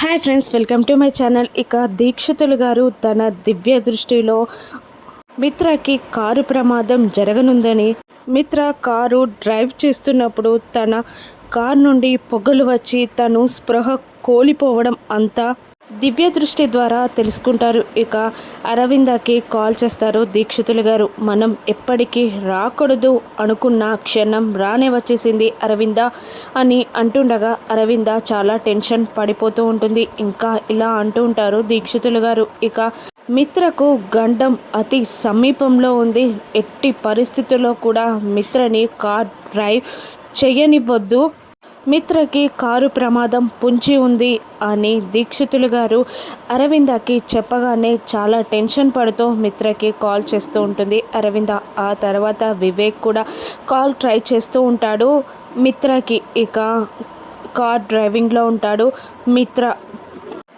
Hi friends, welcome to my channel. ఇక దీక్షితులు గారు తన దివ్య దృష్టిలో మిత్రకి కారు ప్రమాదం జరగనుందని, మిత్ర కారు డ్రైవ్ చేస్తున్నప్పుడు తన కారు నుండి పొగలు వచ్చి తను స్పృహ కోల్పోవడం అంతా దివ్య దృష్టి ద్వారా తెలుసుకుంటారు. ఇక అరవిందకి కాల్ చేస్తారు దీక్షితులు గారు. మనం ఎప్పటికీ రాకూడదు అనుకున్న క్షణం రానే వచ్చేసింది అరవింద అని అంటుండగా అరవింద చాలా టెన్షన్ పడిపోతూ ఉంటుంది. ఇంకా ఇలా అంటూ ఉంటారు దీక్షితులు గారు. ఇక మిత్రకు గండం అతి సమీపంలో ఉంది. ఎట్టి పరిస్థితుల్లో కూడా మిత్రని కార్ డ్రైవ్ చేయనివ్వద్దు. మిత్రకి కారు ప్రమాదం పొంచి ఉంది అని దీక్షితులు గారు అరవిందకి చెప్పగానే చాలా టెన్షన్ పడుతూ మిత్రకి కాల్ చేస్తూ ఉంటుంది అరవింద. ఆ తర్వాత వివేక్ కూడా కాల్ ట్రై చేస్తూ ఉంటాడు మిత్రకి. ఇక కార్ డ్రైవింగ్లో ఉంటాడు మిత్ర.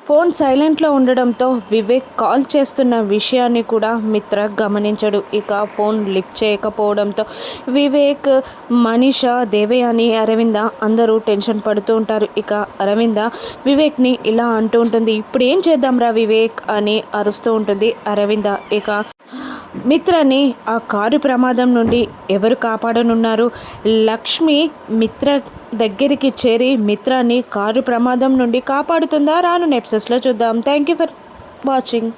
ఫోన్ సైలెంట్లో ఉండడంతో వివేక్ కాల్ చేస్తున్న విషయాన్ని కూడా మిత్ర గమనించడు. ఇక ఫోన్ లిఫ్ట్ చేయకపోవడంతో వివేక్, మనీష, దేవయాని, అరవింద అందరూ టెన్షన్ పడుతూ ఉంటారు. ఇక అరవింద వివేక్ని ఇలా అంటూ ఉంటుంది, ఇప్పుడు ఏం చేద్దాంరా వివేక్ అని అరుస్తూ ఉంటుంది అరవింద. ఇక మిత్రని ఆ కారు ప్రమాదం నుండి ఎవరు కాపాడనున్నారు? లక్ష్మి మిత్ర దగ్గరికి చేరి మిత్రాన్ని కారు ప్రమాదం నుండి కాపాడుతుందా? రాను ఎపిసోడ్స్లో చూద్దాం. Thank you for watching.